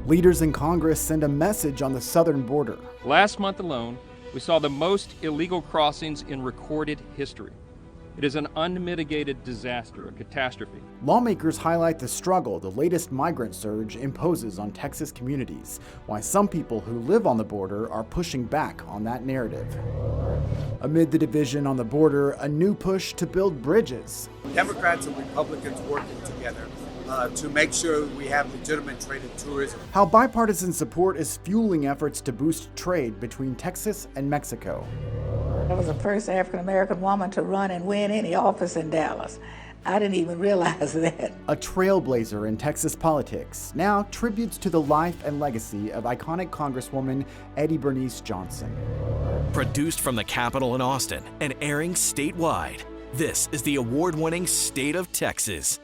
Leaders in Congress send a message on the southern border. Last month alone, we saw the most illegal crossings in recorded history. It is an unmitigated disaster, a catastrophe. Lawmakers highlight the struggle the latest migrant surge imposes on Texas communities, why some people who live on the border are pushing back on that narrative. Amid the division on the border, a new push to build bridges. Democrats and Republicans working together to make sure we have legitimate trade and tourism. How bipartisan support is fueling efforts to boost trade between Texas and Mexico. I was the first African-American woman to run and win any office in Dallas. I didn't even realize that. A trailblazer in Texas politics, now tributes to the life and legacy of iconic Congresswoman Eddie Bernice Johnson. Produced from the Capitol in Austin and airing statewide, this is the award-winning State of Texas.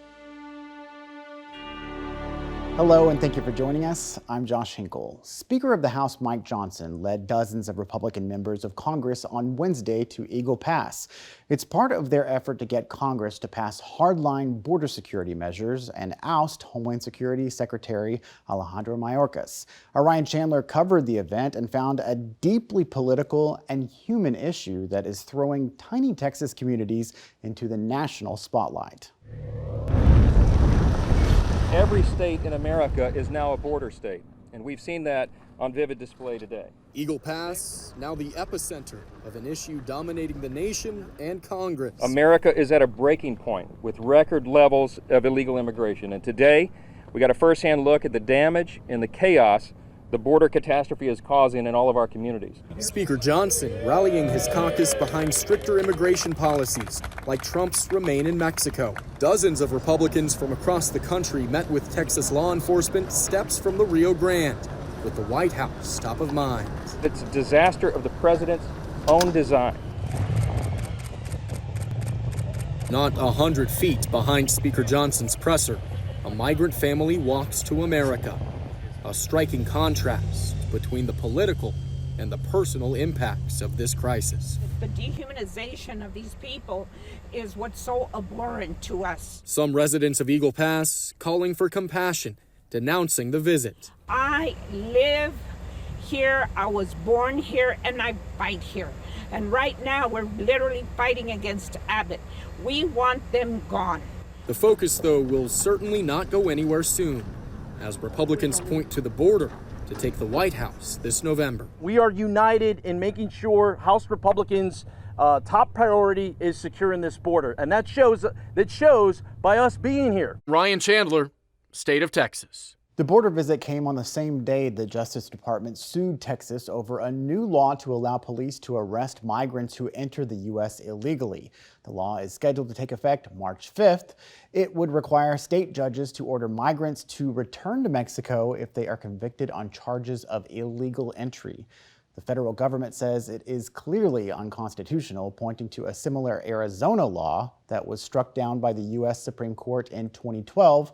Hello, and thank you for joining us. I'm Josh Hinkle. Speaker of the House Mike Johnson led dozens of Republican members of Congress on Wednesday to Eagle Pass. It's part of their effort to get Congress to pass hardline border security measures and oust Homeland Security Secretary Alejandro Mayorkas. Our Ryan Chandler covered the event and found a deeply political and human issue that is throwing tiny Texas communities into the national spotlight. Every state in America is now a border state, and we've seen that on vivid display today. Eagle Pass, now the epicenter of an issue dominating the nation and Congress. America is at a breaking point with record levels of illegal immigration, and today we got a first-hand look at the damage and the chaos the border catastrophe is causing in all of our communities. Speaker Johnson rallying his caucus behind stricter immigration policies, like Trump's Remain in Mexico. Dozens of Republicans from across the country met with Texas law enforcement steps from the Rio Grande, with the White House top of mind. It's a disaster of the president's own design. Not 100 feet behind Speaker Johnson's presser, a migrant family walks to America. A striking contrast between the political and the personal impacts of this crisis. The dehumanization of these people is what's so abhorrent to us. Some residents of Eagle Pass calling for compassion, denouncing the visit. I live here, I was born here, and I fight here. And right now we're literally fighting against Abbott. We want them gone. The focus, though, will certainly not go anywhere soon, as Republicans point to the border to take the White House this November. We are united in making sure House Republicans' top priority is securing this border, and that shows by us being here. Ryan Chandler, State of Texas. The border visit came on the same day the Justice Department sued Texas over a new law to allow police to arrest migrants who enter the U.S. illegally. The law is scheduled to take effect March 5th. It would require state judges to order migrants to return to Mexico if they are convicted on charges of illegal entry. The federal government says it is clearly unconstitutional, pointing to a similar Arizona law that was struck down by the U.S. Supreme Court in 2012.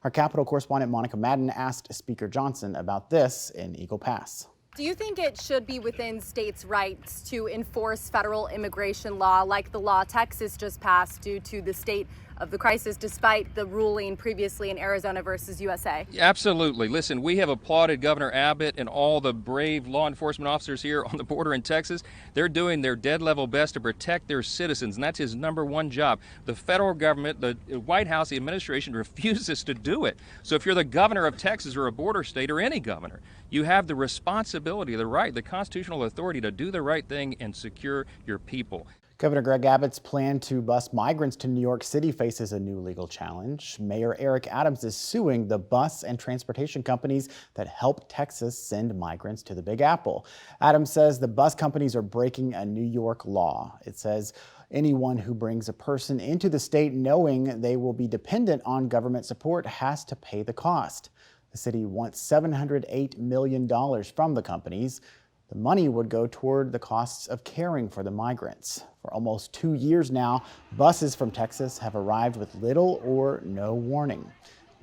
Our Capitol correspondent Monica Madden asked Speaker Johnson about this in Eagle Pass. Do you think it should be within states' rights to enforce federal immigration law like the law Texas just passed due to the state of the crisis, despite the ruling previously in Arizona versus USA? Absolutely. Listen, we have applauded Governor Abbott and all the brave law enforcement officers here on the border in Texas. They're doing their dead level best to protect their citizens, and that's his number one job. The federal government, the White House, the administration refuses to do it. So if you're the governor of Texas or a border state or any governor, you have the responsibility, the right, the constitutional authority to do the right thing and secure your people. Governor Greg Abbott's plan to bus migrants to New York City faces a new legal challenge. Mayor Eric Adams is suing the bus and transportation companies that help Texas send migrants to the Big Apple. Adams says the bus companies are breaking a New York law. It says anyone who brings a person into the state knowing they will be dependent on government support has to pay the cost. The city wants $708 million from the companies. The money would go toward the costs of caring for the migrants. For almost 2 years now, buses from Texas have arrived with little or no warning.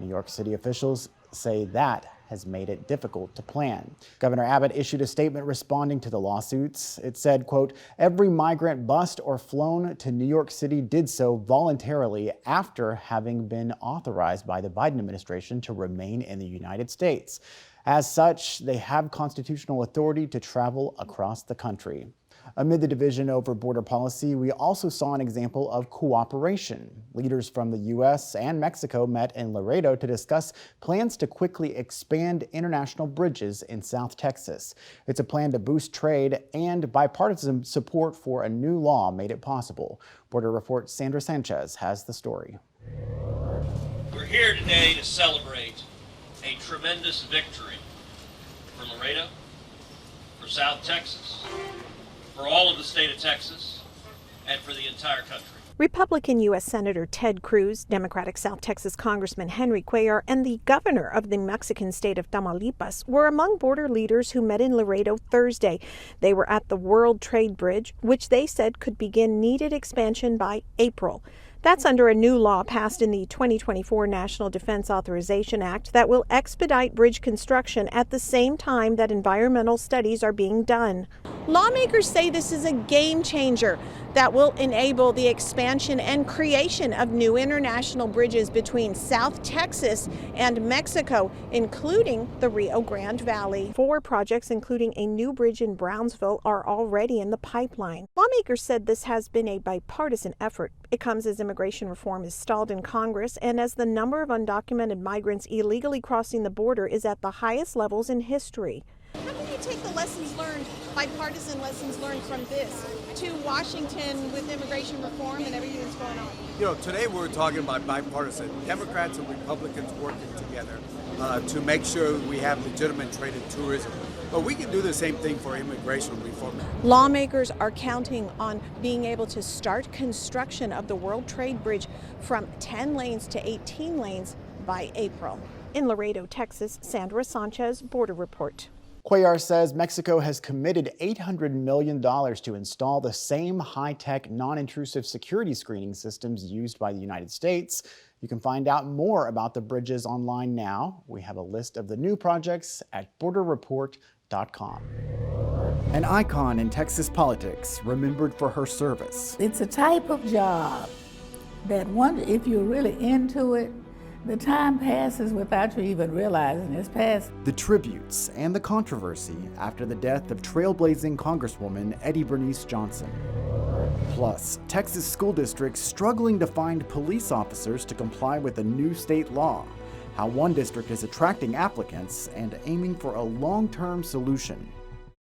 New York City officials say that has made it difficult to plan. Governor Abbott issued a statement responding to the lawsuits. It said, quote, "Every migrant bused or flown to New York City did so voluntarily after having been authorized by the Biden administration to remain in the United States. As such, they have constitutional authority to travel across the country." Amid the division over border policy, we also saw an example of cooperation. Leaders from the U.S. and Mexico met in Laredo to discuss plans to quickly expand international bridges in South Texas. It's a plan to boost trade, and bipartisan support for a new law made it possible. Border Report's Sandra Sanchez has the story. We're here today to celebrate a tremendous victory for Laredo, for South Texas, for all of the state of Texas, and for the entire country. Republican U.S. Senator Ted Cruz, Democratic South Texas Congressman Henry Cuellar, and the governor of the Mexican state of Tamaulipas were among border leaders who met in Laredo Thursday. They were at the World Trade Bridge, which they said could begin needed expansion by April. That's under a new law passed in the 2024 National Defense Authorization Act that will expedite bridge construction at the same time that environmental studies are being done. Lawmakers say this is a game changer that will enable the expansion and creation of new international bridges between South Texas and Mexico, including the Rio Grande Valley. 4 projects, including a new bridge in Brownsville, are already in the pipeline. Lawmakers said this has been a bipartisan effort. It comes as immigration reform is stalled in Congress and as the number of undocumented migrants illegally crossing the border is at the highest levels in history. How can you take the lessons learned, bipartisan lessons learned from this, to Washington with immigration reform and everything that's going on? You know, today we're talking about bipartisan, Democrats and Republicans working together to make sure we have legitimate trade and tourism. But we can do the same thing for immigration reform. Lawmakers are counting on being able to start construction of the World Trade Bridge from 10 lanes to 18 lanes by April. In Laredo, Texas, Sandra Sanchez, Border Report. Cuellar says Mexico has committed $800 million to install the same high-tech, non-intrusive security screening systems used by the United States. You can find out more about the bridges online now. We have a list of the new projects at borderreport.com. An icon in Texas politics, remembered for her service. It's a type of job that if you're really into it, the time passes without you even realizing it's passed. The tributes and the controversy after the death of trailblazing Congresswoman Eddie Bernice Johnson. Plus, Texas school districts struggling to find police officers to comply with a new state law. How one district is attracting applicants and aiming for a long-term solution.